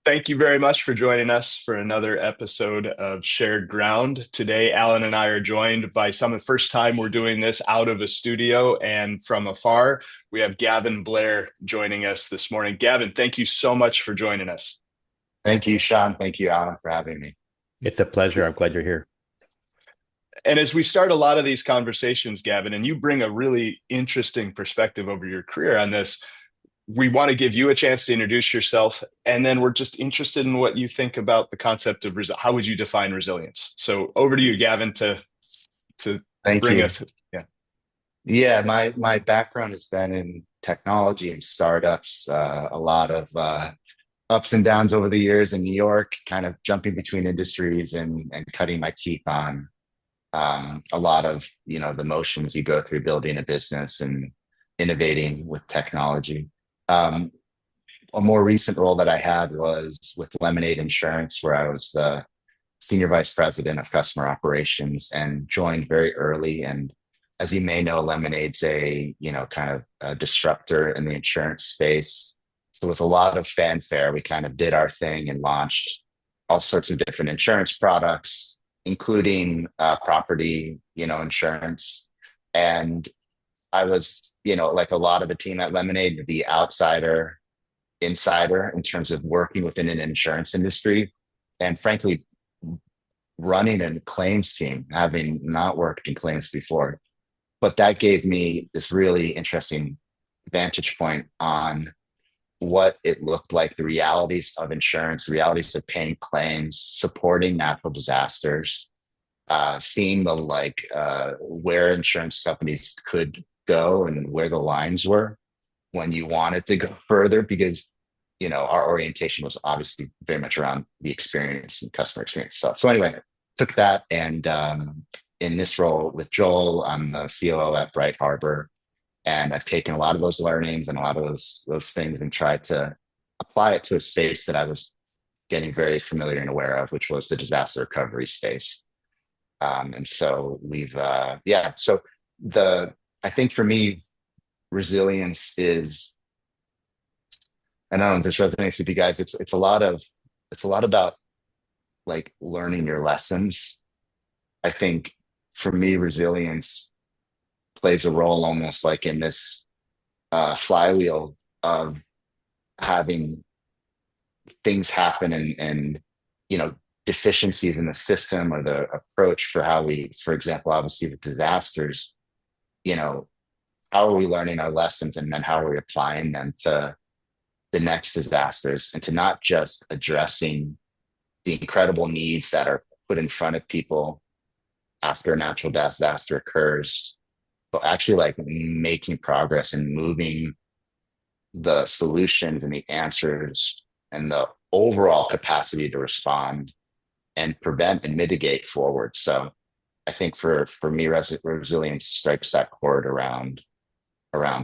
Thank you very much for joining us for another episode of Shared Ground. Today, Alan and I are joined by the first time we're doing this out of a studio and from afar. We have Gavin Blair joining us this morning. Gavin, thank you so much for joining us. Thank you, Sean. Thank you, Alan, for having me. It's a pleasure. I'm glad you're here. And as we start a lot of these conversations, Gavin, and you bring a really interesting perspective over your career on this, we want to give you a chance to introduce yourself, and then we're just interested in what you think about the concept of how would you define resilience. So over to you, Gavin, to Thank bring you. us. Yeah. Yeah, my background has been in technology and startups, a lot of ups and downs over the years in New York, kind of jumping between industries and cutting my teeth on a lot of the motions you go through building a business and innovating with technology. Um, a more recent role that I had was with Lemonade Insurance, where I was the senior vice president of customer operations and joined very early. And as you may know, Lemonade's a kind of a disruptor in the insurance space. So with a lot of fanfare, we kind of did our thing and launched all sorts of different insurance products, including property, insurance. And I was, like a lot of the team at Lemonade, the outsider insider in terms of working within an insurance industry. And frankly, running a claims team, having not worked in claims before. But that gave me this really interesting vantage point on what it looked like, the realities of insurance, the realities of paying claims, supporting natural disasters, seeing where insurance companies could go and where the lines were when you wanted to go further, because our orientation was obviously very much around the experience and customer experience stuff. So anyway, took that, and in this role with Joel, I'm the COO at Bright Harbor, and I've taken a lot of those learnings and a lot of those things and tried to apply it to a space that I was getting very familiar and aware of, which was the disaster recovery space. And so so the I think for me, resilience is, and I don't know if this resonates with you guys. It's a lot about like learning your lessons. I think for me, resilience plays a role almost like in this flywheel of having things happen and deficiencies in the system or the approach for how we, for example, obviously with disasters, you know, how are we learning our lessons and then how are we applying them to the next disasters, and to not just addressing the incredible needs that are put in front of people after a natural disaster occurs, but actually like making progress and moving the solutions and the answers and the overall capacity to respond and prevent and mitigate forward. So I think for me, resilience strikes that chord around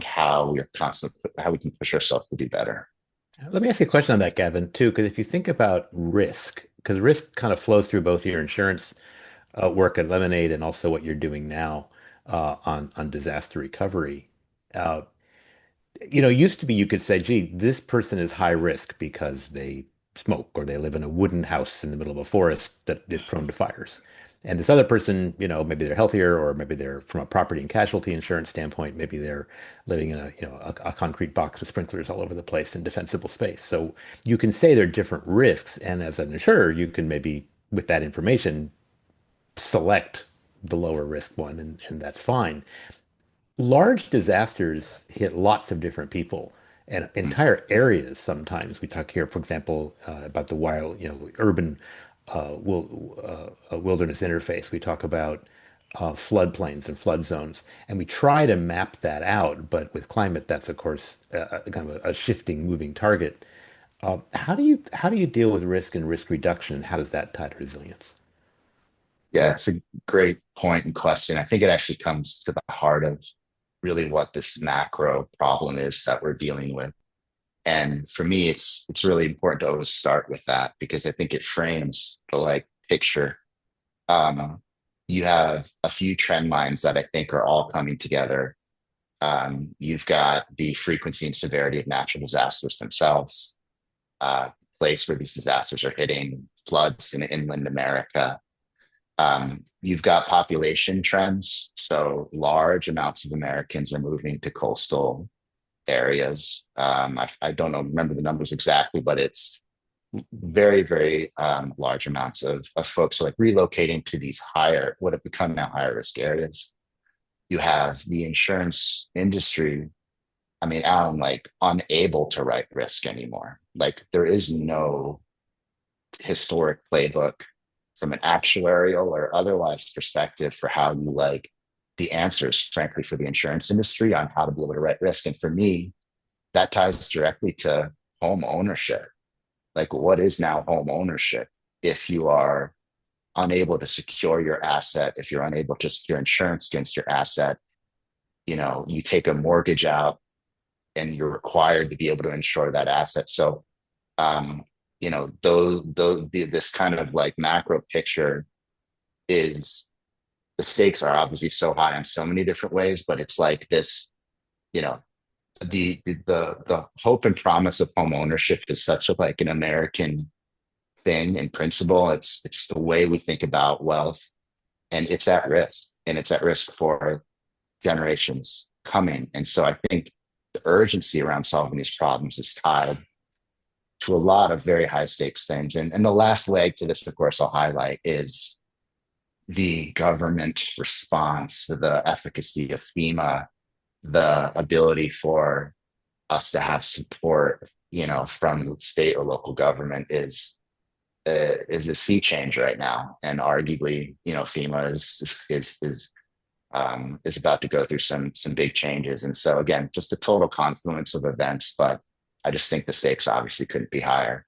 how we're constantly how we can push ourselves to do better. Let me ask you a question on that, Gavin, too, because if you think about risk, because risk kind of flows through both your insurance work at Lemonade and also what you're doing now on disaster recovery. Uh, used to be you could say, gee, this person is high risk because they smoke or they live in a wooden house in the middle of a forest that is prone to fires. And this other person, maybe they're healthier, or maybe they're from a property and casualty insurance standpoint, maybe they're living in a concrete box with sprinklers all over the place in defensible space. So you can say there are different risks, and as an insurer, you can maybe with that information select the lower risk one, and that's fine. Large disasters hit lots of different people and entire areas sometimes. We talk here, for example, about the wild, urban wilderness interface. We talk about floodplains and flood zones, and we try to map that out. But with climate, that's of course kind of a shifting, moving target. How do you deal with risk and risk reduction, and how does that tie to resilience? Yeah, it's a great point and question. I think it actually comes to the heart of really what this macro problem is that we're dealing with. And for me, it's really important to always start with that because I think it frames the like picture. Um, you have a few trend lines that I think are all coming together. You've got the frequency and severity of natural disasters themselves. place where these disasters are hitting, floods in inland America. You've got population trends. So large amounts of Americans are moving to coastal areas. I don't know, remember the numbers exactly, but it's very, very large amounts of folks like relocating to these higher, what have become now higher risk areas. You have the insurance industry, I mean, Alan, like unable to write risk anymore. Like there is no historic playbook from an actuarial or otherwise perspective for how you like the answers, frankly, for the insurance industry on how to be able to write risk. And for me, that ties directly to home ownership. Like, what is now home ownership if you are unable to secure your asset, if you're unable to secure insurance against your asset? You know, you take a mortgage out and you're required to be able to insure that asset. So, you know, this kind of like macro picture is the stakes are obviously so high in so many different ways, but it's like this, you know, the hope and promise of home ownership is such a like an American thing in principle. It's the way we think about wealth, and it's at risk, and it's at risk for generations coming. And so I think the urgency around solving these problems is tied to a lot of very high stakes things. And the last leg to this, of course, I'll highlight is the government response, the efficacy of FEMA, the ability for us to have support, you know, from state or local government is a sea change right now. And arguably, you know, FEMA is about to go through some big changes. And so again, just a total confluence of events, but I just think the stakes obviously couldn't be higher.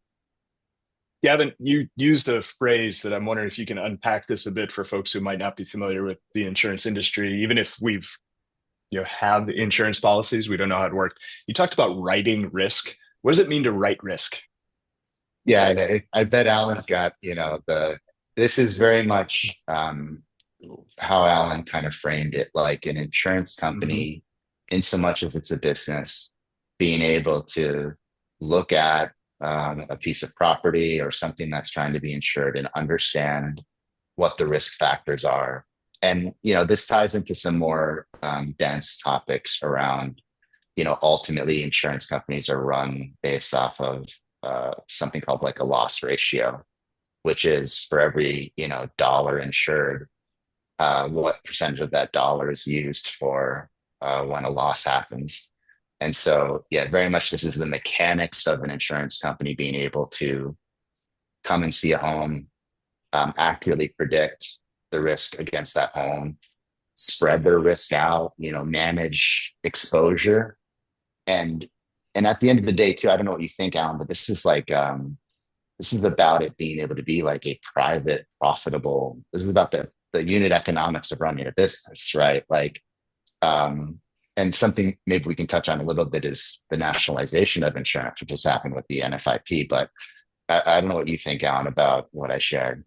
Gavin, you used a phrase that I'm wondering if you can unpack this a bit for folks who might not be familiar with the insurance industry, even if we've have the insurance policies, we don't know how it worked. You talked about writing risk. What does it mean to write risk? Yeah, I bet Alan's got, you know, this is very much how Alan kind of framed it, like an insurance Mm-hmm. company, in so much as it's a business, being able to look at a piece of property or something that's trying to be insured and understand what the risk factors are. And, you know, this ties into some more dense topics around, you know, ultimately insurance companies are run based off of something called like a loss ratio, which is for every, you know, dollar insured, what percentage of that dollar is used for when a loss happens. And so, yeah, very much this is the mechanics of an insurance company being able to come and see a home, accurately predict the risk against that home, spread their risk out, you know, manage exposure. And at the end of the day, too, I don't know what you think, Alan, but this is like this is about it being able to be like a private, profitable. This is about the unit economics of running a business, right? Like and something maybe we can touch on a little bit is the nationalization of insurance, which has happened with the NFIP. But I don't know what you think, Alan, about what I shared.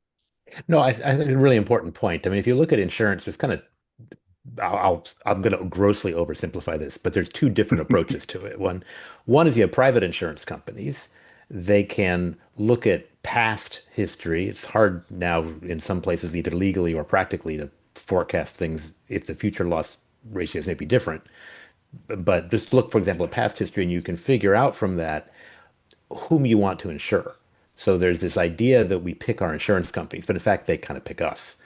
No, I think a really important point. I mean, if you look at insurance, there's kind of I'm going to grossly oversimplify this, but there's two different approaches to it. One is you have private insurance companies. They can look at past history. It's hard now in some places, either legally or practically, to forecast things if the future loss ratios may be different. But just look, for example, at past history, and you can figure out from that whom you want to insure. So there's this idea that we pick our insurance companies, but in fact, they kind of pick us.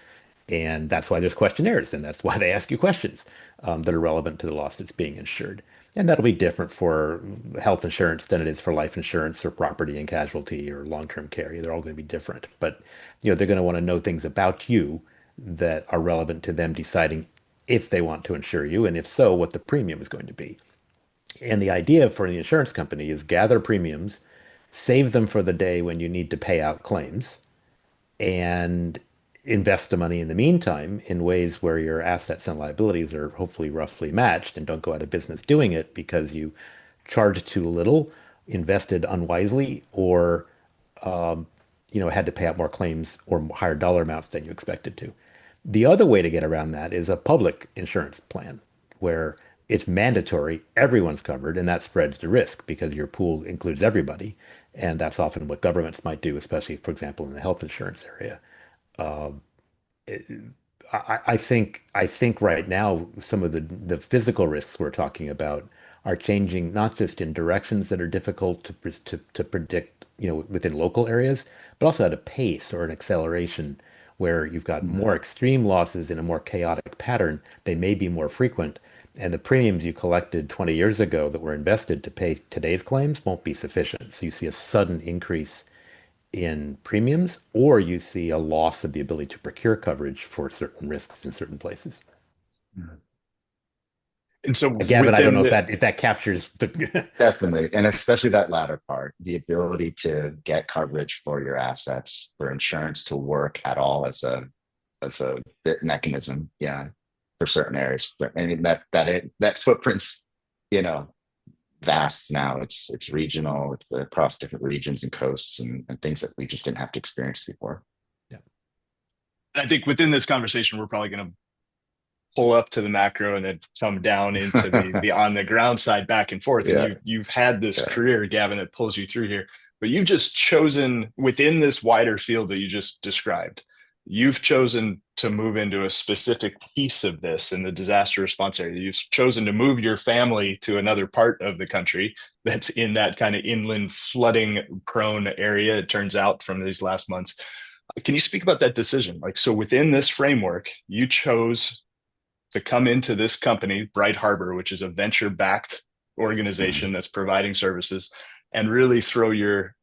And that's why there's questionnaires, and that's why they ask you questions that are relevant to the loss that's being insured. And that'll be different for health insurance than it is for life insurance or property and casualty or long-term care. They're all going to be different. But they're going to want to know things about you that are relevant to them deciding if they want to insure you, and if so, what the premium is going to be. And the idea for the insurance company is gather premiums, save them for the day when you need to pay out claims, and invest the money in the meantime in ways where your assets and liabilities are hopefully roughly matched and don't go out of business doing it because you charged too little, invested unwisely, or had to pay out more claims or higher dollar amounts than you expected to. The other way to get around that is a public insurance plan where it's mandatory, everyone's covered, and that spreads the risk because your pool includes everybody. And that's often what governments might do, especially, for example, in the health insurance area. I think right now some of the physical risks we're talking about are changing not just in directions that are difficult to predict, within local areas, but also at a pace or an acceleration where you've got Mhm. more extreme losses in a more chaotic pattern. They may be more frequent, and the premiums you collected 20 years ago that were invested to pay today's claims won't be sufficient. So you see a sudden increase in premiums, or you see a loss of the ability to procure coverage for certain risks in certain places. And so Gavin, I don't within know if the that captures the. Definitely. And especially that latter part, the ability to get coverage for your assets, for insurance to work at all as a bit mechanism, yeah, for certain areas. But I mean that footprint's, you know, vast now. It's regional, it's across different regions and coasts and things that we just didn't have to experience before. Yeah. I think within this conversation, we're probably going to pull up to the macro and then come down into the on the ground side back and forth. And Yeah, you've had this yeah. career, Gavin, that pulls you through here, but you've just chosen within this wider field that you just described. You've chosen to move into a specific piece of this in the disaster response area. You've chosen to move your family to another part of the country that's in that kind of inland flooding prone area, it turns out, from these last months. Can you speak about that decision? Like, so within this framework, you chose to come into this company, Bright Harbor, which is a venture-backed Mhm. organization that's providing services, and really throw your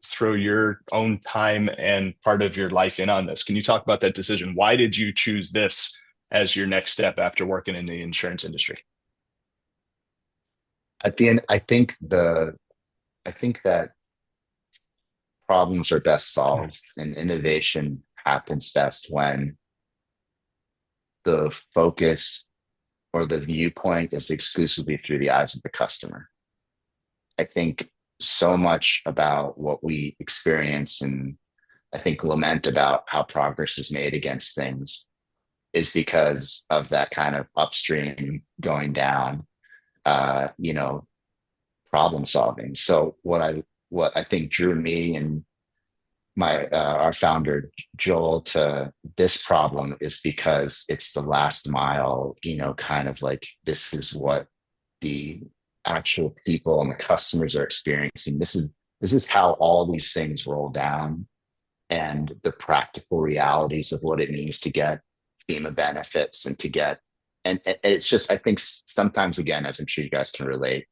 own time and part of your life in on this. Can you talk about that decision? Why did you choose this as your next step after working in the insurance industry? At the end, I think that problems are best solved and innovation happens best when the focus or the viewpoint is exclusively through the eyes of the customer. I think so much about what we experience and I think lament about how progress is made against things is because of that kind of upstream going down, you know, problem solving. So what I think drew me and my our founder Joel to this problem is because it's the last mile, you know, kind of like this is what the actual people and the customers are experiencing. This is how all these things roll down and the practical realities of what it means to get FEMA benefits and to get and it's just I think sometimes again, as I'm sure you guys can relate,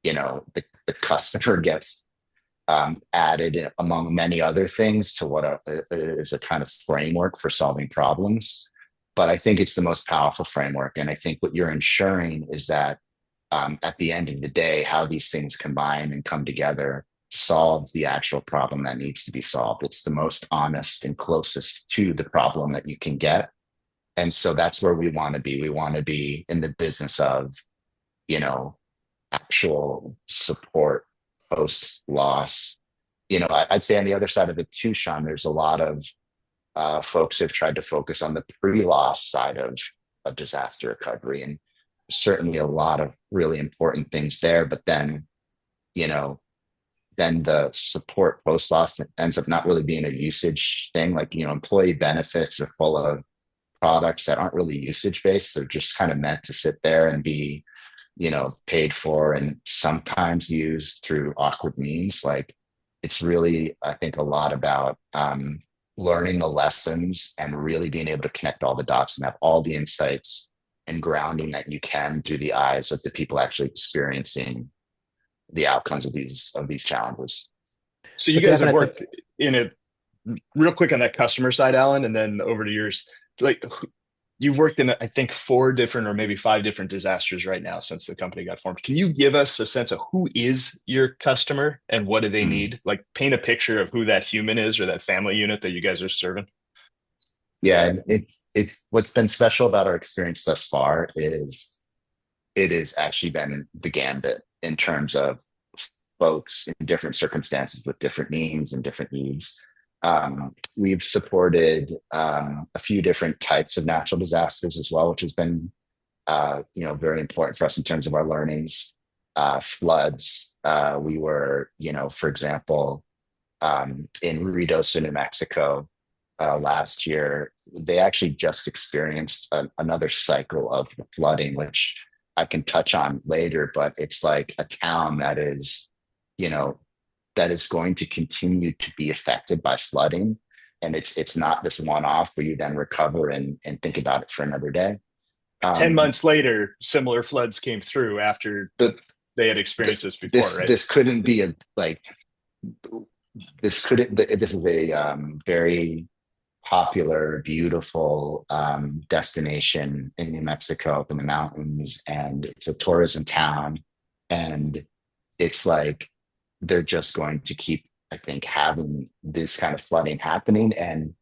you know, the customer gets added among many other things to what is a kind of framework for solving problems. But I think it's the most powerful framework. And I think what you're ensuring is that at the end of the day, how these things combine and come together solves the actual problem that needs to be solved. It's the most honest and closest to the problem that you can get. And so that's where we want to be. We want to be in the business of, you know, actual support post loss. You know, I'd say on the other side of it too, Sean, there's a lot of folks who've tried to focus on the pre-loss side of disaster recovery, and certainly a lot of really important things there. But then, you know, then the support post loss ends up not really being a usage thing. Like, you know, employee benefits are full of products that aren't really usage based. They're just kind of meant to sit there and be, you know, paid for and sometimes used through awkward means. Like it's really, I think, a lot about learning the lessons and really being able to connect all the dots and have all the insights and grounding that you can through the eyes of the people actually experiencing the outcomes of these challenges. So So you guys Gavin, have I think. worked in it real quick on that customer side, Alan, and then over to yours. Like you've worked in, I think, four different or maybe five different disasters right now since the company got formed. Can you give us a sense of who is your customer and what do they Mm. need? Like paint a picture of who that human is or that family unit that you guys are serving. Yeah, and it's what's been special about our experience thus far is it has actually been the gambit in terms of folks in different circumstances with different means and different needs. We've supported a few different types of natural disasters as well, which has been you know, very important for us in terms of our learnings. Floods. We were, you know, for example, in Ruidoso, New Mexico, last year. They actually just experienced another cycle of flooding, which I can touch on later, but it's like a town that is, you know, that is going to continue to be affected by flooding. And it's not this one off where you then recover and think about it for another day. 10 Um, months later, similar floods came through after the, they had the experienced this before, this right? this couldn't be a like this couldn't this is a very popular, beautiful destination in New Mexico up in the mountains, and it's a tourism town. And it's like they're just going to keep, I think, having this kind of flooding happening. And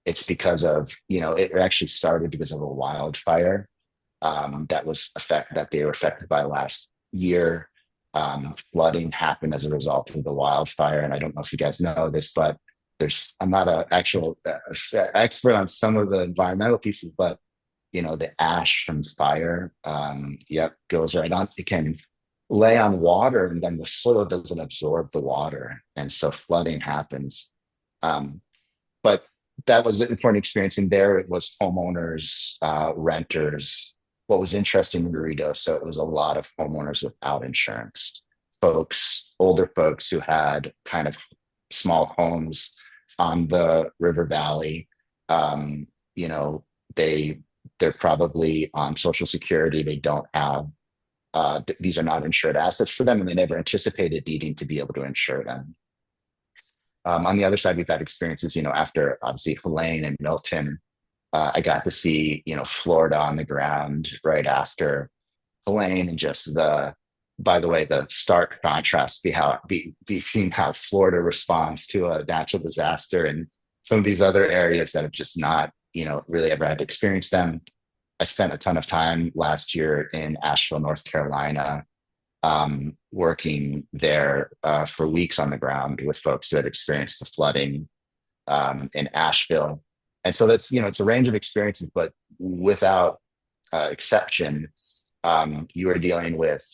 it's because of, it actually started because of a wildfire that they were affected by last year. Flooding happened as a result of the wildfire. And I don't know if you guys know this, but I'm not an actual expert on some of the environmental pieces, but the ash from fire, goes right on. It can lay on water, and then the soil doesn't absorb the water, and so flooding happens. But that was an important experience. And there it was homeowners, renters. What was interesting in Dorito, so it was a lot of homeowners without insurance, older folks who had kind of small homes on the river valley. Um, you know, they're probably on Social Security. They don't have these are not insured assets for them, and they never anticipated needing to be able to insure them. On the other side, we've had experiences, after obviously Helene and Milton. I got to see, Florida on the ground right after Helene, and just by the way, the stark contrast between how Florida responds to a natural disaster and some of these other areas that have just not, really ever had to experience them. I spent a ton of time last year in Asheville, North Carolina, working there for weeks on the ground with folks who had experienced the flooding in Asheville. And so that's, it's a range of experiences, but without exception, you are dealing with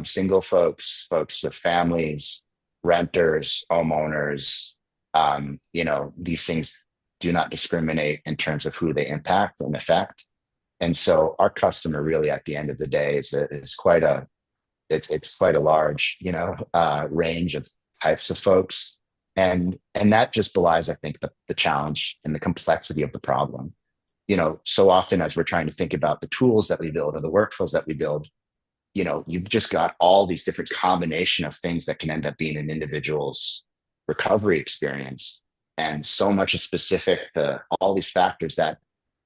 single folks with families, renters, homeowners. These things do not discriminate in terms of who they impact and affect. And so our customer really at the end of the day is quite it's quite a large, range of types of folks. And that just belies, I think, the challenge and the complexity of the problem. So often as we're trying to think about the tools that we build or the workflows that we build, you've just got all these different combination of things that can end up being an individual's recovery experience. And so much is specific to all these factors that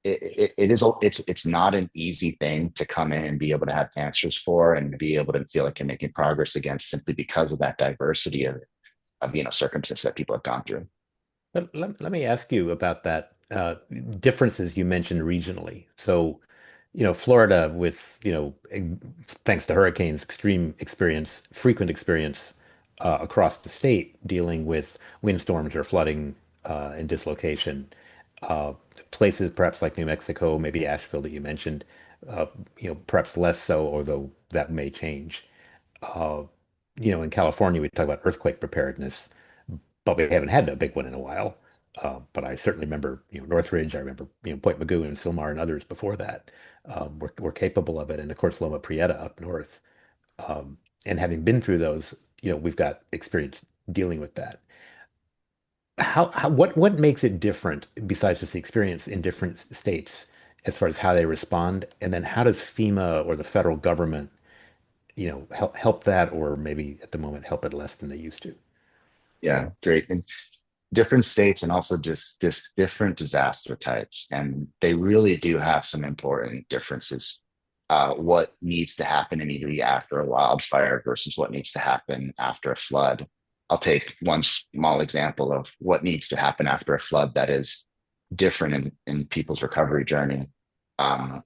it's not an easy thing to come in and be able to have answers for and be able to feel like you're making progress against, simply because of that diversity of circumstances that people have gone through. Let me ask you about that differences you mentioned regionally. So, Florida with, thanks to hurricanes, extreme experience, frequent experience across the state dealing with windstorms or flooding and dislocation. Uh, Places perhaps like New Mexico, maybe Asheville that you mentioned, uh, perhaps less so, although that may change. Uh, in California, we talk about earthquake preparedness, but we haven't had a big one in a while. But I certainly remember, Northridge. I remember, Point Mugu and Sylmar and others before that were capable of it, and of course Loma Prieta up north. And having been through those, we've got experience dealing with that. What makes it different besides just the experience in different states as far as how they respond, and then how does FEMA or the federal government, help that, or maybe at the moment help it less than they used to? Yeah, great. And different states, and also just different disaster types, and they really do have some important differences. What needs to happen immediately after a wildfire versus what needs to happen after a flood. I'll take one small example of what needs to happen after a flood that is different in people's recovery journey.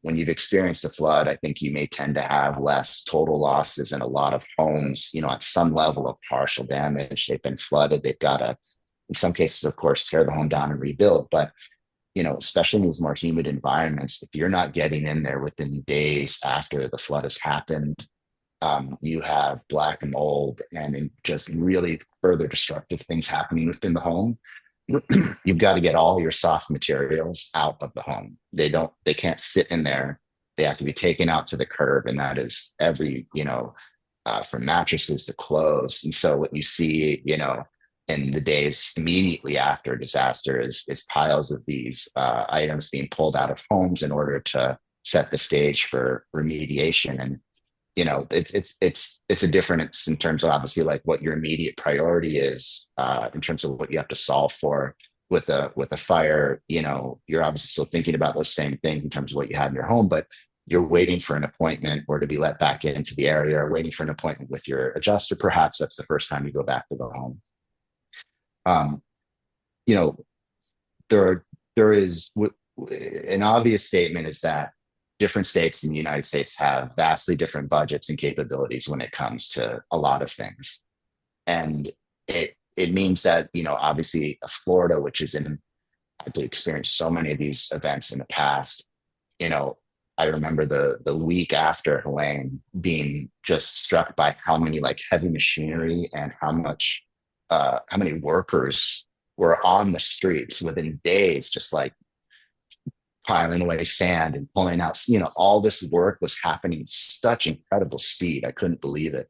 When you've experienced a flood, I think you may tend to have less total losses, in a lot of homes, at some level of partial damage. They've been flooded. They've got to, in some cases, of course, tear the home down and rebuild. But, especially in these more humid environments, if you're not getting in there within days after the flood has happened, You have black mold and just really further destructive things happening within the home. You've got to get all your soft materials out of the home. They can't sit in there. They have to be taken out to the curb. And that is every, from mattresses to clothes. And so what you see, in the days immediately after a disaster is piles of these items being pulled out of homes in order to set the stage for remediation. And it's a difference in terms of obviously like what your immediate priority is in terms of what you have to solve for with a fire. You're obviously still thinking about those same things in terms of what you have in your home, but you're waiting for an appointment or to be let back into the area, or waiting for an appointment with your adjuster. Perhaps that's the first time you go back to the home. um, you know there is an obvious statement is that different states in the United States have vastly different budgets and capabilities when it comes to a lot of things. And it means that, obviously Florida, which is in, had to experience so many of these events in the past. you know, I remember the week after Helene being just struck by how many like heavy machinery and how many workers were on the streets within days, just like piling away sand and pulling out, all this work was happening at such incredible speed. I couldn't believe it.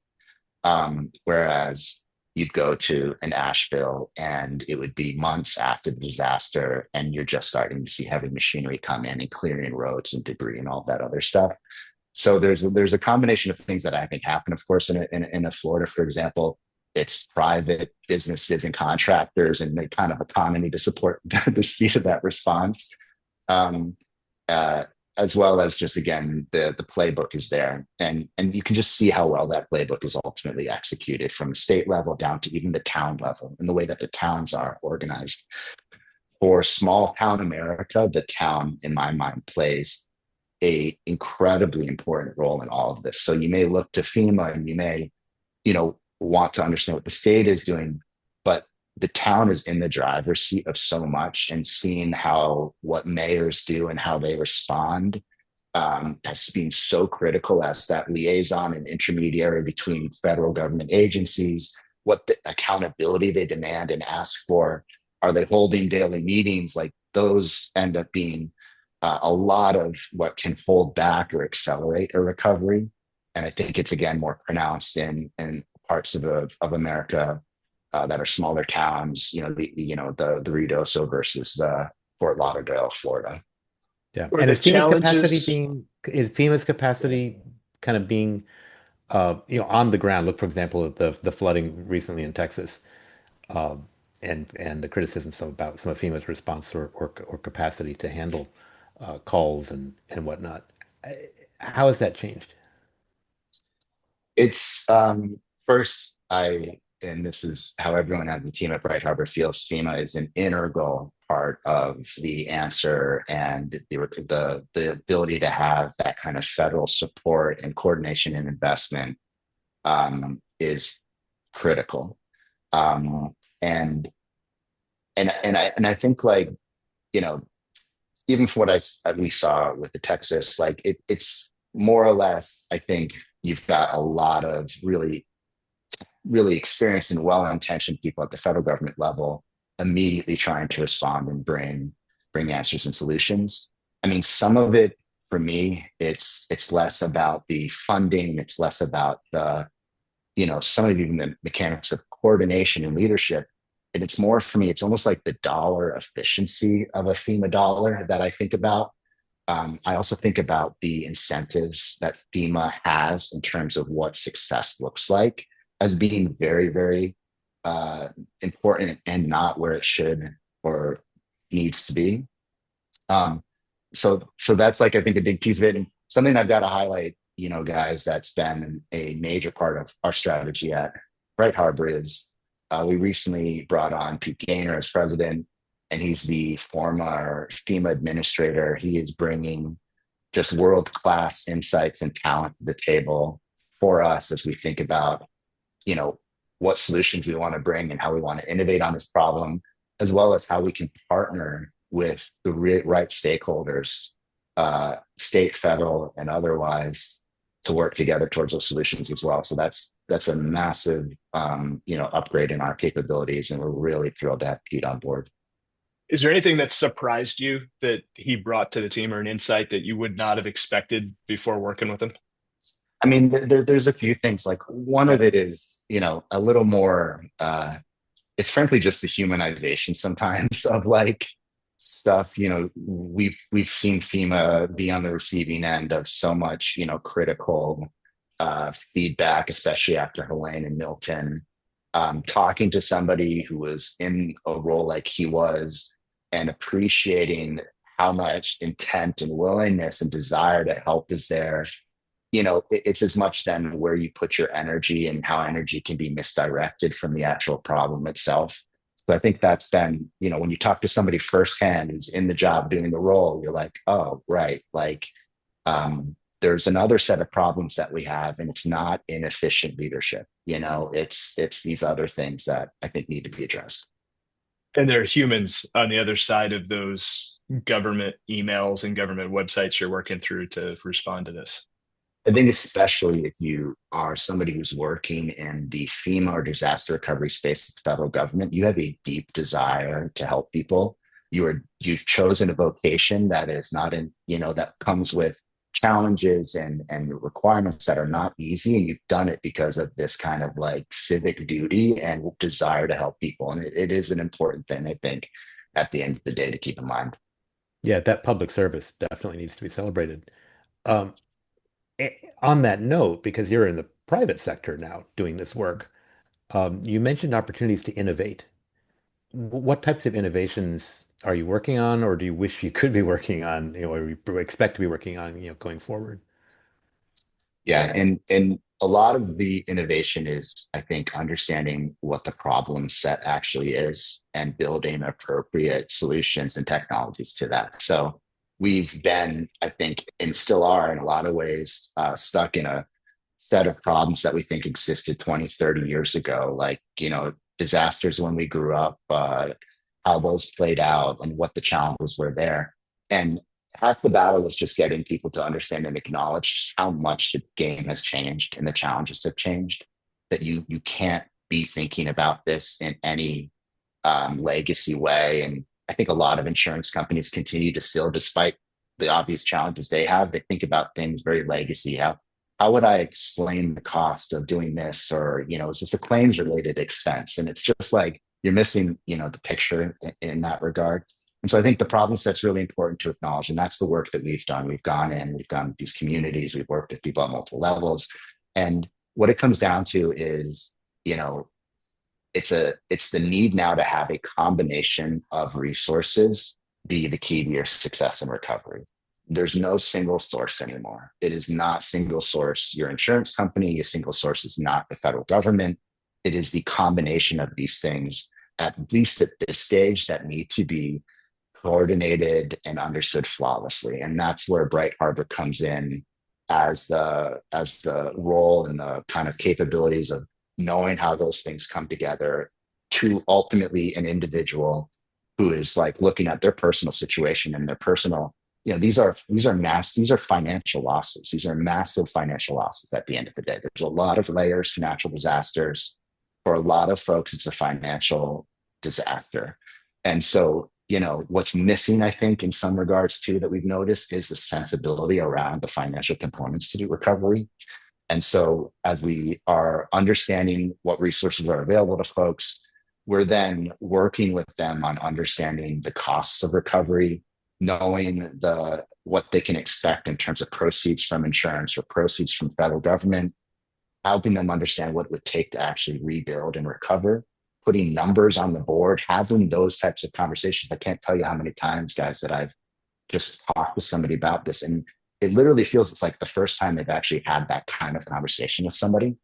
Whereas you'd go to an Asheville and it would be months after the disaster, and you're just starting to see heavy machinery come in and clearing roads and debris and all that other stuff. So there's a combination of things that I think happen. Of course, in a Florida, for example, it's private businesses and contractors and the kind of economy to support the speed of that response. Um, uh, as well as just again the playbook is there, and you can just see how well that playbook is ultimately executed from the state level down to even the town level, and the way that the towns are organized. For small town America, the town in my mind plays a incredibly important role in all of this. So you may look to FEMA and you may want to understand what the state is doing, but the town is in the driver's seat of so much, and seeing how what mayors do and how they respond has been so critical as that liaison and intermediary between federal government agencies, what the accountability they demand and ask for. Are they holding daily meetings? Like those end up being a lot of what can hold back or accelerate a recovery. And I think it's again more pronounced in parts of America that are smaller towns, the Ruidoso versus the Fort Lauderdale, Florida. Yeah. Or And the challenges. is FEMA's capacity kind of being on the ground? Look, for example, at the flooding recently in Texas, um, and the criticisms about some of FEMA's response or capacity to handle calls and whatnot. How has that changed? It's first, and this is how everyone at the team at Bright Harbor feels. FEMA is an integral part of the answer, and the ability to have that kind of federal support and coordination and investment is critical. Um, and and I think like you know even from what we saw with the Texas, like it's more or less, I think you've got a lot of really, really experienced and well-intentioned people at the federal government level immediately trying to respond and bring answers and solutions. I mean, some of it for me, it's less about the funding, it's less about the some of even the mechanics of coordination and leadership. And it's more for me, it's almost like the dollar efficiency of a FEMA dollar that I think about. I also think about the incentives that FEMA has in terms of what success looks like as being very, very important and not where it should or needs to be. Um, so that's like I think a big piece of it, and something I've got to highlight. Guys, that's been a major part of our strategy at Bright Harbor is we recently brought on Pete Gaynor as president, and he's the former FEMA administrator. He is bringing just world class insights and talent to the table for us as we think about you know what solutions we want to bring and how we want to innovate on this problem, as well as how we can partner with the right stakeholders, state, federal, and otherwise, to work together towards those solutions as well. So that's a massive upgrade in our capabilities, and we're really thrilled to have Pete on board. Is there anything that surprised you that he brought to the team, or an insight that you would not have expected before working with him? I mean, there's a few things. Like one of it is, a little more. It's frankly just the humanization sometimes of like stuff. We've seen FEMA be on the receiving end of so much, critical feedback, especially after Helene and Milton. Talking to somebody who was in a role like he was, and appreciating how much intent and willingness and desire to help is there. It's as much then where you put your energy and how energy can be misdirected from the actual problem itself. So I think that's been, when you talk to somebody firsthand who's in the job doing the role, you're like, oh, right. Like, there's another set of problems that we have, and it's not inefficient leadership. It's these other things that I think need to be addressed. And there are humans on the other side of those government emails and government websites you're working through to respond to this. I think especially if you are somebody who's working in the FEMA or disaster recovery space of the federal government, you have a deep desire to help people. You've chosen a vocation that is not that comes with challenges and requirements that are not easy, and you've done it because of this kind of like civic duty and desire to help people. And it is an important thing, I think, at the end of the day, to keep in mind. Yeah, that public service definitely needs to be celebrated. Um, on that note, because you're in the private sector now doing this work, you mentioned opportunities to innovate. What types of innovations are you working on, or do you wish you could be working on, or you expect to be working on, going forward? Yeah, and a lot of the innovation is, I think, understanding what the problem set actually is and building appropriate solutions and technologies to that. So we've been, I think, and still are in a lot of ways, stuck in a set of problems that we think existed 20, 30 years ago, like, disasters when we grew up, how those played out and what the challenges were there. And half the battle was just getting people to understand and acknowledge how much the game has changed and the challenges have changed, that you can't be thinking about this in any legacy way. And I think a lot of insurance companies continue to still, despite the obvious challenges they have, they think about things very legacy. How would I explain the cost of doing this? Or, is this a claims related expense? And it's just like, you're missing, the picture in that regard. And so I think the problem set's really important to acknowledge. And that's the work that we've done. We've gone with these communities, we've worked with people at multiple levels. And what it comes down to is, it's the need now to have a combination of resources be the key to your success and recovery. There's no single source anymore. It is not single source your insurance company. A single source is not the federal government. It is the combination of these things, at least at this stage, that need to be coordinated and understood flawlessly. And that's where Bright Harbor comes in as the role and the kind of capabilities of knowing how those things come together to ultimately an individual who is like looking at their personal situation and their personal, these are financial losses. These are massive financial losses at the end of the day. There's a lot of layers to natural disasters. For a lot of folks, it's a financial disaster. And so, what's missing, I think, in some regards too, that we've noticed is the sensibility around the financial components to the recovery. And so as we are understanding what resources are available to folks, we're then working with them on understanding the costs of recovery, knowing what they can expect in terms of proceeds from insurance or proceeds from federal government, helping them understand what it would take to actually rebuild and recover, putting numbers on the board, having those types of conversations. I can't tell you how many times, guys, that I've just talked with somebody about this. And it literally feels it's like the first time they've actually had that kind of conversation with somebody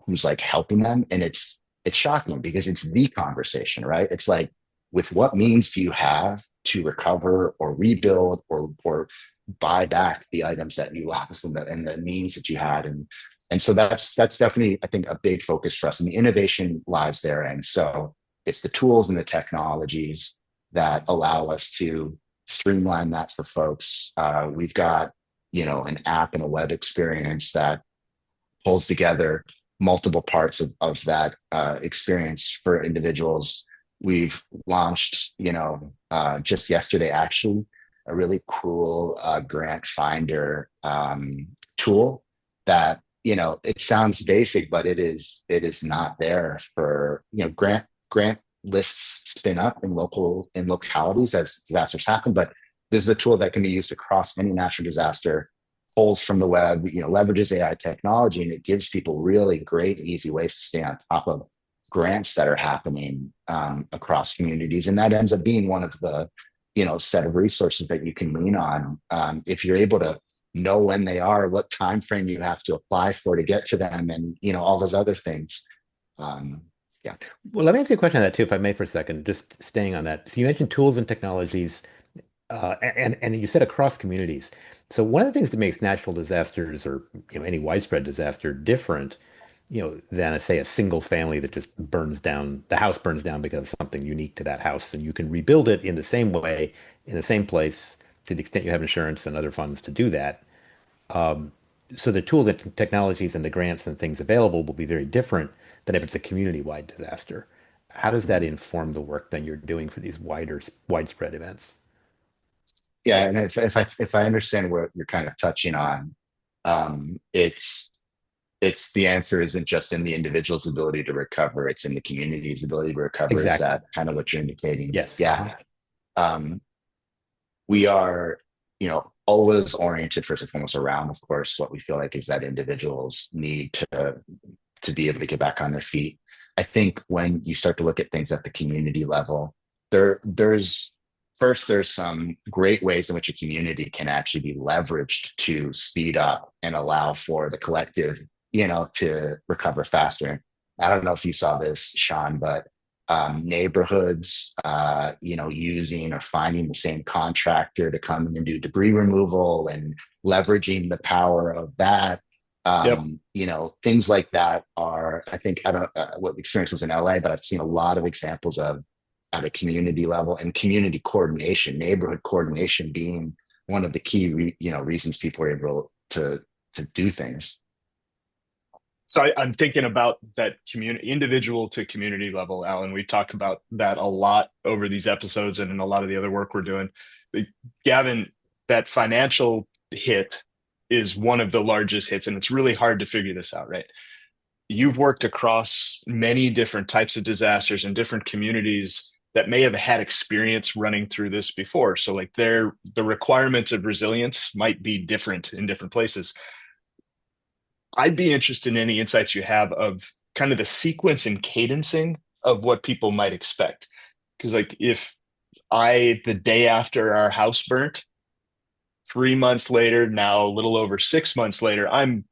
who's like helping them. And it's shocking because it's the conversation, right? It's like, with what means do you have to recover or rebuild or buy back the items that you lost and the means that you had? And so that's definitely, I think, a big focus for us. And the innovation lies there. And so it's the tools and the technologies that allow us to streamline that for folks. We've got an app and a web experience that pulls together multiple parts of that experience for individuals. We've launched, just yesterday, actually, a really cool grant finder tool that, it sounds basic, but it is not there for, grant lists spin up in localities as disasters happen, but this is a tool that can be used across any natural disaster, pulls from the web, leverages AI technology, and it gives people really great and easy ways to stay on top of grants that are happening across communities. And that ends up being one of the, set of resources that you can lean on if you're able to know when they are, what time frame you have to apply for to get to them, and all those other things. Um, yeah. Well, let me ask you a question on that too, if I may, for a second, just staying on that. So you mentioned tools and technologies, and you said across communities. So one of the things that makes natural disasters or any widespread disaster different, than say a single family that just burns down, the house burns down because of something unique to that house, and you can rebuild it in the same way, in the same place, to the extent you have insurance and other funds to do that. Um, so the tools and technologies and the grants and things available will be very different than if it's a community-wide disaster. How does that inform the work that you're doing for these widespread events? Yeah, and if I understand what you're kind of touching on, it's the answer isn't just in the individual's ability to recover; it's in the community's ability to recover. Is Exactly. that kind of what you're indicating? Yes. Yeah. Um, we are, always oriented first and foremost around, of course, what we feel like is that individuals need to be able to get back on their feet. I think when you start to look at things at the community level, there's first there's some great ways in which a community can actually be leveraged to speed up and allow for the collective, to recover faster. I don't know if you saw this, Sean, but neighborhoods, using or finding the same contractor to come in and do debris removal and leveraging the power of that. Yep. Things like that are, I think, I don't know what the experience was in LA, but I've seen a lot of examples of at a community level and community coordination, neighborhood coordination being one of the key, reasons people are able to do things. So I'm thinking about that community, individual to community level, Alan. We talk about that a lot over these episodes and in a lot of the other work we're doing. Gavin, that financial hit is one of the largest hits, and it's really hard to figure this out, right? You've worked across many different types of disasters and different communities that may have had experience running through this before. So like the requirements of resilience might be different in different places. I'd be interested in any insights you have of kind of the sequence and cadencing of what people might expect. Because like if the day after our house burnt, 3 months later, now a little over 6 months later, I'm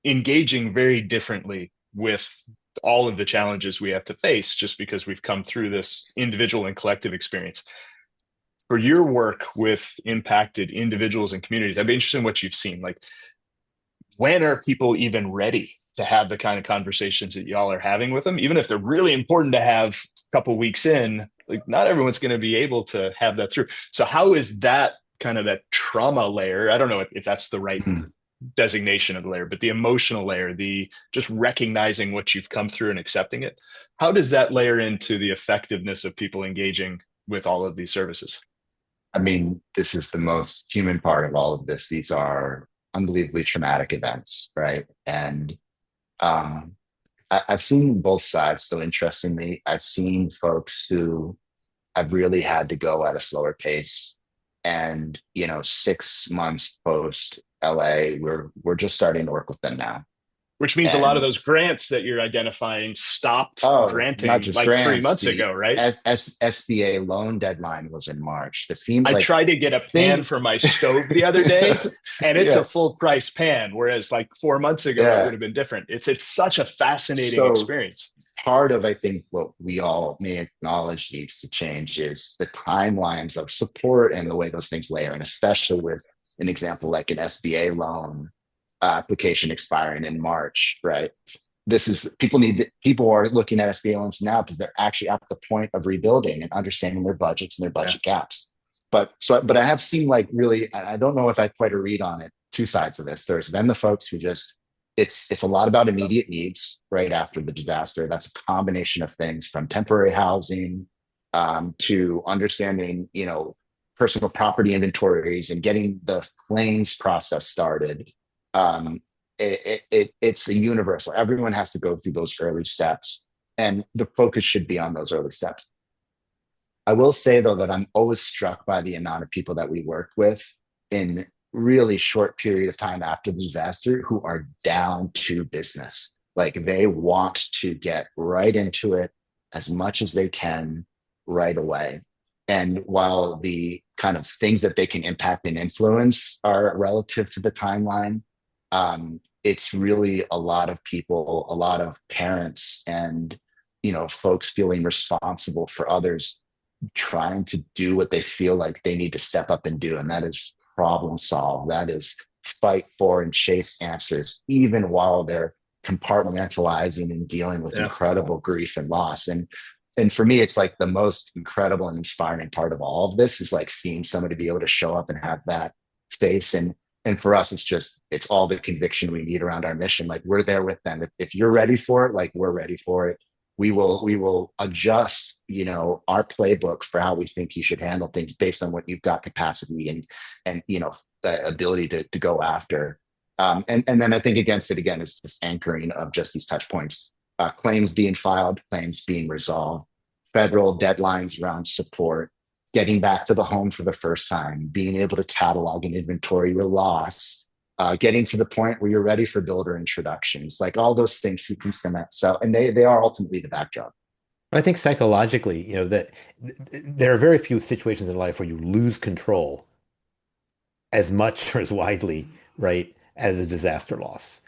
engaging very differently with all of the challenges we have to face just because we've come through this individual and collective experience. For your work with impacted individuals and communities, I'd be interested in what you've seen. Like, when are people even ready to have the kind of conversations that y'all are having with them, even if they're really important to have a couple weeks in? Like, not everyone's going to be able to have that through. So how is that kind of that trauma layer? I don't know if that's the right Mhm. designation of the layer, but the emotional layer, the just recognizing what you've come through and accepting it. How does that layer into the effectiveness of people engaging with all of these services? I mean, this is the most human part of all of this. These are unbelievably traumatic events, right? And um, I've seen both sides. So interestingly, I've seen folks who have really had to go at a slower pace. And 6 months post LA, we're just starting to work with them now. Which means a lot of And those grants that you're identifying stopped oh, not granting just like three grants, months the ago, right? SBA loan deadline was in March. The FEMA, I like tried to get a pan thing, for my stove the other day, and it's a yeah, full price pan, whereas like 4 months ago it would yeah. have been different. It's such a fascinating So experience. part of, I think, what we all may acknowledge needs to change is the timelines of support and the way those things layer, and especially with an example like an SBA loan application expiring in March, right? This is people are looking at SBA loans now because they're actually at the point of rebuilding and understanding their budgets and their Yeah. budget gaps. But I have seen, like, really, I don't know if I quite a read on it. two sides of this. There's then the folks who just it's a lot about immediate needs right after the disaster. That's a combination of things from temporary housing to understanding, personal property inventories and getting the claims process started. Um, it's a universal. Everyone has to go through those early steps, and the focus should be on those early steps. I will say though that I'm always struck by the amount of people that we work with in really short period of time after the disaster who are down to business. Like they want to get right into it as much as they can right away. And while the kind of things that they can impact and influence are relative to the timeline, it's really a lot of people, a lot of parents and folks feeling responsible for others trying to do what they feel like they need to step up and do. And that is problem solve. That is fight for and chase answers, even while they're compartmentalizing and dealing with incredible grief and loss. And for me, it's like the most incredible and inspiring part of all of this is like seeing somebody be able to show up and have that face. And for us, it's all the conviction we need around our mission. Like we're there with them. If you're ready for it, like we're ready for it. We will adjust, our playbook for how we think you should handle things based on what you've got capacity and the ability to go after. And then I think against it again is this anchoring of just these touch points, claims being filed, claims being resolved, federal deadlines around support, getting back to the home for the first time, being able to catalog and inventory your loss, getting to the point where you're ready for builder introductions, like all those things sequence them out. So, and they are ultimately the backdrop. I think psychologically, that there are very few situations in life where you lose control as much or as widely, right, as a disaster loss.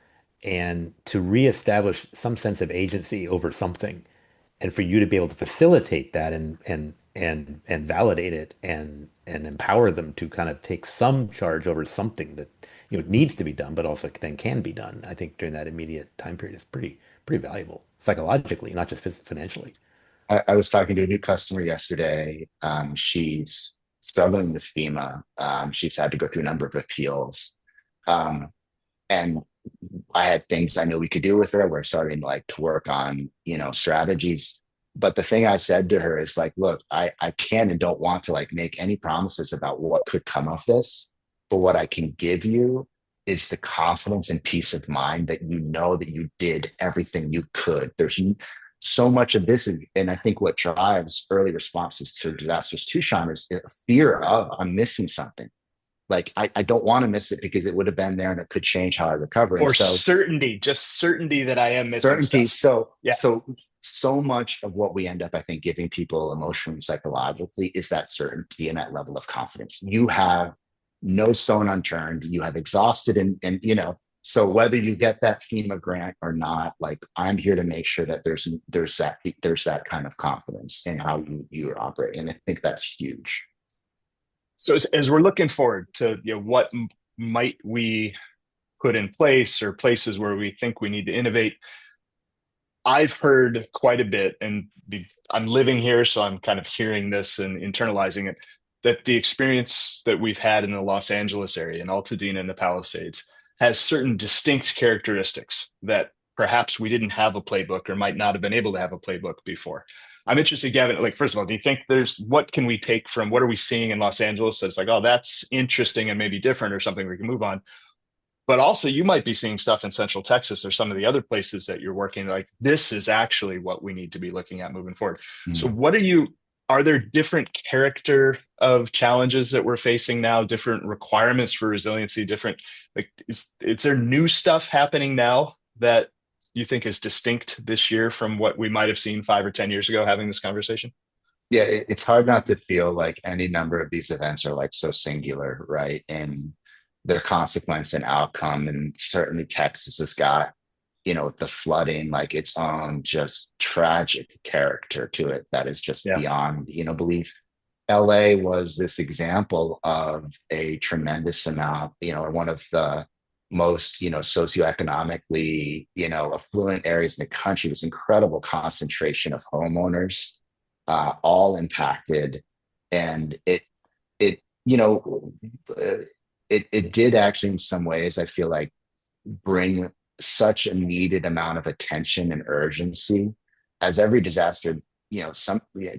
And to reestablish some sense of agency over something, and for you to be able to facilitate that and validate it and empower them to kind of take some charge over something that needs to be done, but also then can be done. I think during that immediate time period is pretty valuable psychologically, not just financially. I was talking to a new customer yesterday. She's struggling with FEMA. She's had to go through a number of appeals. Um, and I had things I knew we could do with her. We're starting like to work on, strategies. But the thing I said to her is like, look, I can and don't want to like make any promises about what could come of this. But what I can give you is the confidence and peace of mind that that you did everything you could. There's so much of this, and I think what drives early responses to disasters too, Sean, is a fear of I'm missing something. Like I don't want to miss it because it would have been there and it could change how I recover. And Or so certainty, just certainty that I am missing certainty. stuff. So Yeah. so much of what we end up, I think, giving people emotionally and psychologically is that certainty and that level of confidence. You have no stone unturned. You have exhausted and so whether you get that FEMA grant or not, like I'm here to make sure that there's that kind of confidence in how you operate. And I think that's huge. So as we're looking forward to what might we put in place or places where we think we need to innovate, I've heard quite a bit, and I'm living here, so I'm kind of hearing this and internalizing it, that the experience that we've had in the Los Angeles area, in Altadena and the Palisades, has certain distinct characteristics that perhaps we didn't have a playbook or might not have been able to have a playbook before. I'm interested, Gavin, like, first of all, do you think what can we take from what are we seeing in Los Angeles that's like, oh, that's interesting and maybe different or something we can move on? But also you might be seeing stuff in Central Texas or some of the other places that you're working, like this is actually what we need to be looking at moving forward. So are there different character of challenges that we're facing now, different requirements for resiliency, different, like, is there new stuff happening now that you think is distinct this year from what we might have seen 5 or 10 years ago having this conversation? Yeah, it's hard not to feel like any number of these events are like so singular, right? And their consequence and outcome. And certainly Texas has got, the flooding, like its own just tragic character to it that is just beyond, belief. LA was this example of a tremendous amount, one of the most, socioeconomically, affluent areas in the country, this incredible concentration of homeowners, all impacted. And it, it did actually in some ways, I feel like, bring such a needed amount of attention and urgency as every disaster,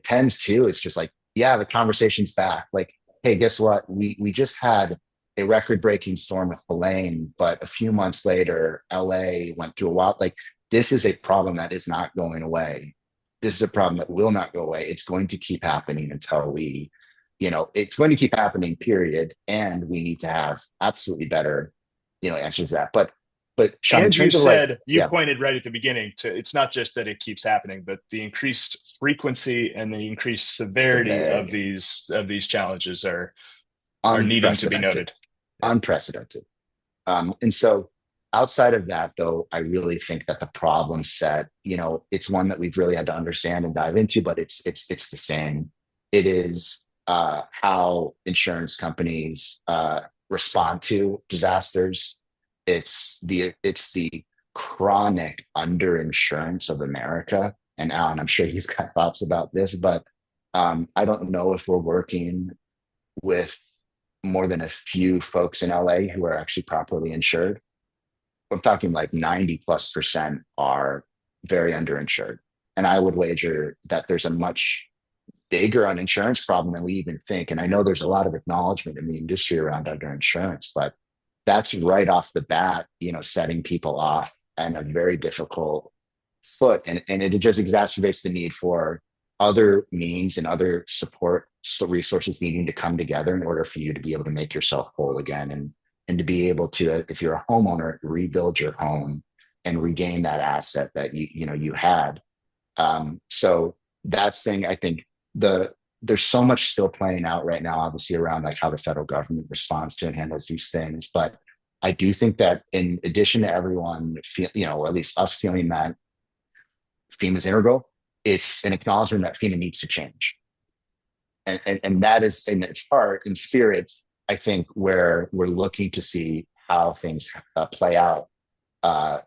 tends to. It's just like, yeah, the conversation's back. Like, hey, guess what? We just had a record-breaking storm with Helene, but a few months later, LA went through a wild. Like, this is a problem that is not going away. This is a problem that will not go away. It's going to keep happening until it's going to keep happening, period. And we need to have absolutely better, answers to that. But Sean, in And you terms of like, said, you yeah, pointed right at the beginning to, it's not just that it keeps happening, but the increased frequency and the increased severity of severity, these challenges are needing to be unprecedented, noted. Yeah. unprecedented. And so outside of that, though, I really think that the problem set, it's one that we've really had to understand and dive into, but it's the same. It is how insurance companies respond to disasters. It's the chronic underinsurance of America. And Alan, I'm sure you've got thoughts about this, but I don't know if we're working with more than a few folks in LA who are actually properly insured. I'm talking like 90+% are very underinsured. And I would wager that there's a much bigger uninsurance problem than we even think. And I know there's a lot of acknowledgement in the industry around underinsurance, but that's right off the bat, setting people off and a very difficult foot. And it just exacerbates the need for other means and other support resources needing to come together in order for you to be able to make yourself whole again, and to be able to, if you're a homeowner, rebuild your home and regain that asset that you had. So that's thing. I think there's so much still playing out right now, obviously, around like how the federal government responds to and handles these things. But I do think that in addition to everyone or at least us feeling that FEMA is integral, it's an acknowledgement that FEMA needs to change. And that is in its heart and spirit, I think, where we're looking to see how things play out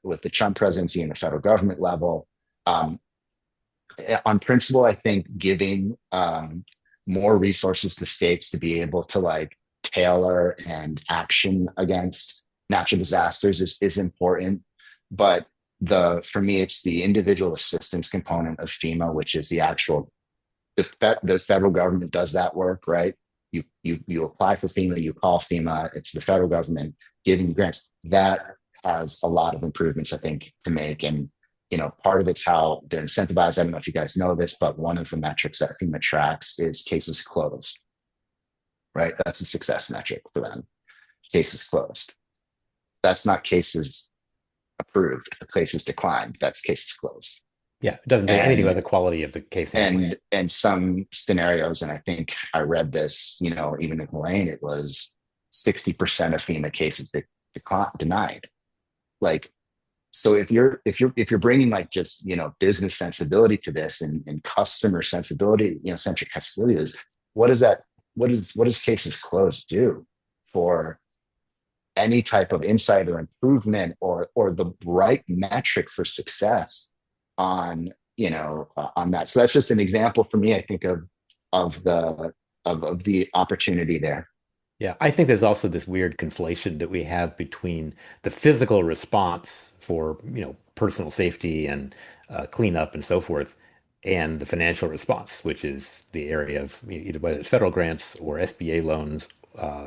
with the Trump presidency and the federal government level. On principle, I think giving more resources to states to be able to like tailor and action against natural disasters is important. But for me, it's the individual assistance component of FEMA, which is the federal government does that work, right? You apply for FEMA, you call FEMA, it's the federal government giving grants. That has a lot of improvements, I think, to make. And part of it's how they're incentivized. I don't know if you guys know this, but one of the metrics that FEMA tracks is cases closed, right? That's a success metric for them. Cases closed. That's not cases approved. Cases declined. That's cases closed. Yeah, it doesn't say anything about And the quality of the case handling. and some scenarios, and I think I read this, even in Helene, it was 60% of FEMA cases denied. Like, so if you're bringing like just business sensibility to this and customer sensibility, centric sensibility is what does cases closed do for any type of insight or improvement or the right metric for success on on that. So that's just an example for me, I think, of the opportunity there. Yeah, I think there's also this weird conflation that we have between the physical response for, personal safety and cleanup and so forth, and the financial response, which is the area of either whether it's federal grants or SBA loans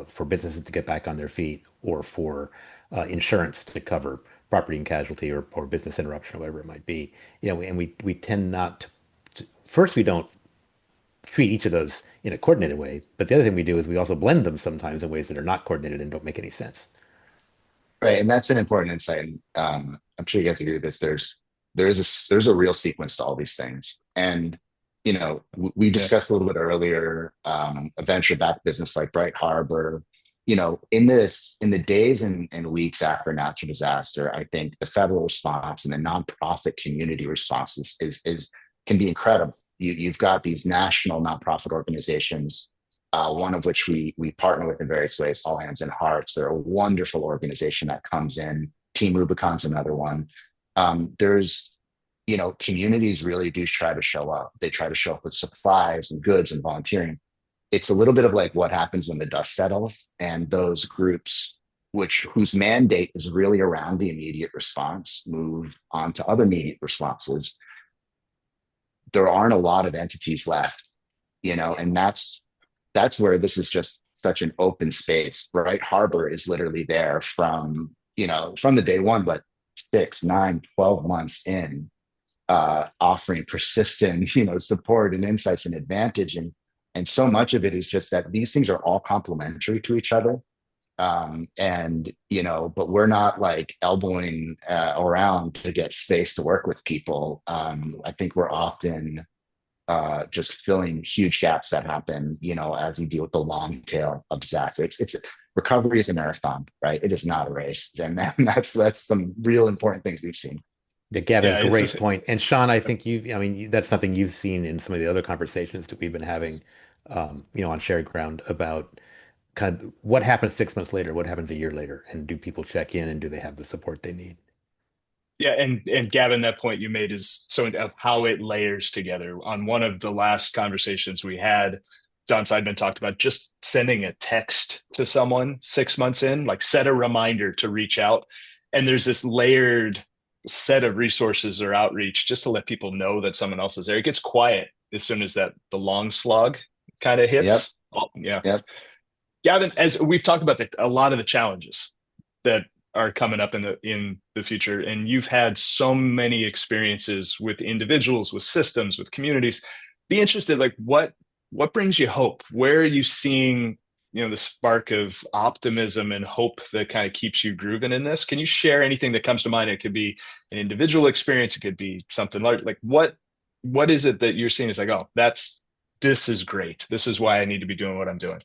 for businesses to get back on their feet, or for insurance to cover property and casualty or business interruption or whatever it might be. And we tend not first, we don't treat each of those in a coordinated way. But the other thing we do is we also blend them sometimes in ways that are not coordinated and don't make any sense. Right, and that's an important insight. And I'm sure you guys agree with this. There's a real sequence to all these things, and we discussed a little bit earlier a venture-backed business like Bright Harbor. In the days and weeks after a natural disaster, I think the federal response and the nonprofit community response is can be incredible. You've got these national nonprofit organizations, one of which we partner with in various ways, All Hands and Hearts. They're a wonderful organization that comes in. Team Rubicon's another one. There's, communities really do try to show up. They try to show up with supplies and goods and volunteering. it's a little bit of like what happens when the dust settles and those groups whose mandate is really around the immediate response move on to other immediate responses. There aren't a lot of entities left, and that's where this is just such an open space. Bright Harbor is literally there from the day one, but 6, 9, 12 months in, offering persistent, support and insights and advantage. And so much of it is just that these things are all complementary to each other. And but we're not like elbowing around to get space to work with people. I think we're often just filling huge gaps that happen, as you deal with the long tail of disaster. It's recovery is a marathon, right? It is not a race, and that's some real important things we've seen. Yeah, Gavin, Yeah, it's great just, point. And Sean, I think I mean, that's something you've seen in some of the other conversations that we've been having, on shared ground about kind of what happens 6 months later, what happens a year later, and do people check in and do they have the support they need? yeah, and Gavin, that point you made is so of how it layers together. On one of the last conversations we had, John Seidman talked about just sending a text to someone 6 months in, like set a reminder to reach out. And there's this layered set of resources or outreach just to let people know that someone else is there. It gets quiet as soon as the long slog kind of Yep. hits. Oh, yeah. Yep. Gavin, as we've talked about a lot of the challenges that are coming up in the future, and you've had so many experiences with individuals, with systems, with communities. Be interested, like what brings you hope? Where are you seeing, the spark of optimism and hope that kind of keeps you grooving in this? Can you share anything that comes to mind? It could be an individual experience, it could be something large. Like what is it that you're seeing is like, oh, this is great. This is why I need to be doing what I'm doing.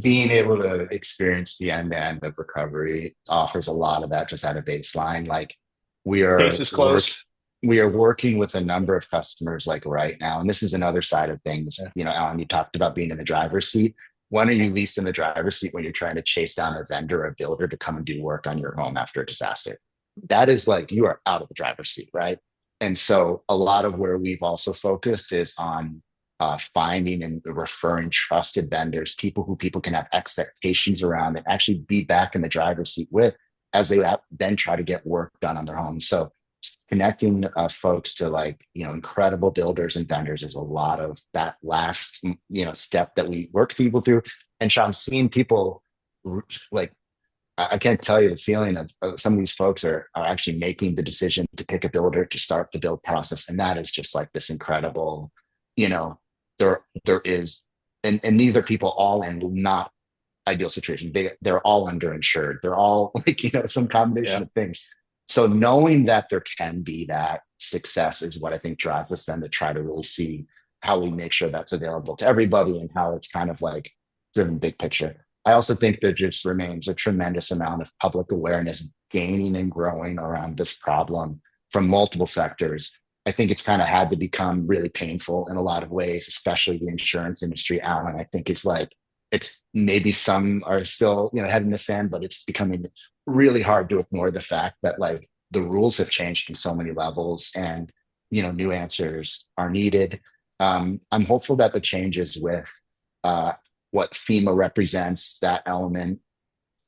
Being able to experience the end to end of recovery offers a lot of that just at a baseline. Like we Case are is work closed. we are working with a number of customers like right now, and this is another side of things. Yeah. Alan, you talked about being in the driver's seat. When are you least in the driver's seat? When you're trying to chase down a vendor or a builder to come and do work on your home after a disaster. That is like you are out of the driver's seat, right? And so a lot of where we've also focused is on finding and referring trusted vendors, people who people can have expectations around and actually be back in the driver's seat with as they then try to get work done on their homes. So connecting folks to like, incredible builders and vendors is a lot of that last, step that we work people through. And Sean, seeing people like, I can't tell you the feeling of some of these folks are actually making the decision to pick a builder to start the build process. And that is just like this incredible, you know, there is, and these are people all in not ideal situation. They're all underinsured. They're all like, some combination Yeah. of things. So knowing that there can be that success is what I think drives us then to try to really see how we make sure that's available to everybody and how it's kind of like driven big picture. I also think there just remains a tremendous amount of public awareness gaining and growing around this problem from multiple sectors. I think it's kind of had to become really painful in a lot of ways, especially the insurance industry, Alan. I think it's like it's maybe some are still, head in the sand, but it's becoming really hard to ignore the fact that like the rules have changed in so many levels and new answers are needed. I'm hopeful that the changes with what FEMA represents, that element,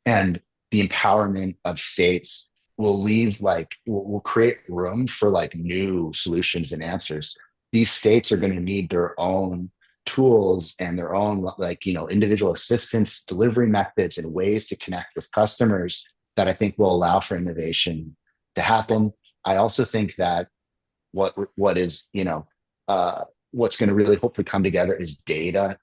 and the empowerment of states will leave like will create room for like new solutions and answers. These states are going to need their own tools and their own like individual assistance delivery methods and ways to connect with customers that I think will allow for innovation to happen. I also think that what is what's going to really hopefully come together is data.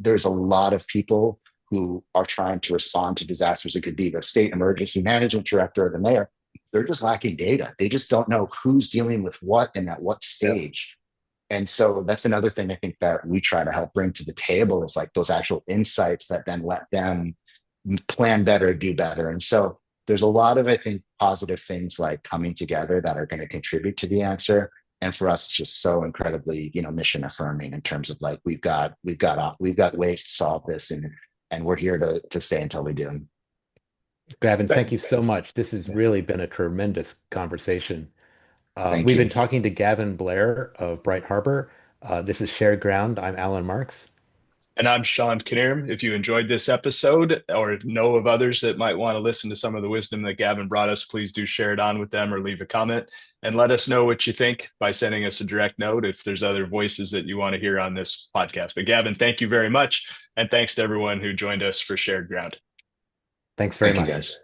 There's a lot of people who are trying to respond to disasters. It could be the state emergency management director or the mayor. They're just lacking data. They just don't know who's dealing with what and at what Yeah. stage. And so that's another thing I think that we try to help bring to the table is like those actual insights that then let them plan better, do better. And so there's a lot of, I think, positive things like coming together that are going to contribute to the answer. And for us, it's just so incredibly, mission affirming in terms of like we've got ways to solve this, and we're here to stay until we do. Gavin, thank Thank, you so much. This has really been a tremendous conversation. Thank We've been you. talking to Gavin Blair of Bright Harbor. This is Shared Ground. I'm Alan Marks. And I'm Sean Kinnear. If you enjoyed this episode or know of others that might want to listen to some of the wisdom that Gavin brought us, please do share it on with them or leave a comment and let us know what you think by sending us a direct note if there's other voices that you want to hear on this podcast. But Gavin, thank you very much. And thanks to everyone who joined us for Shared Ground. Thanks very Thank you, much. guys.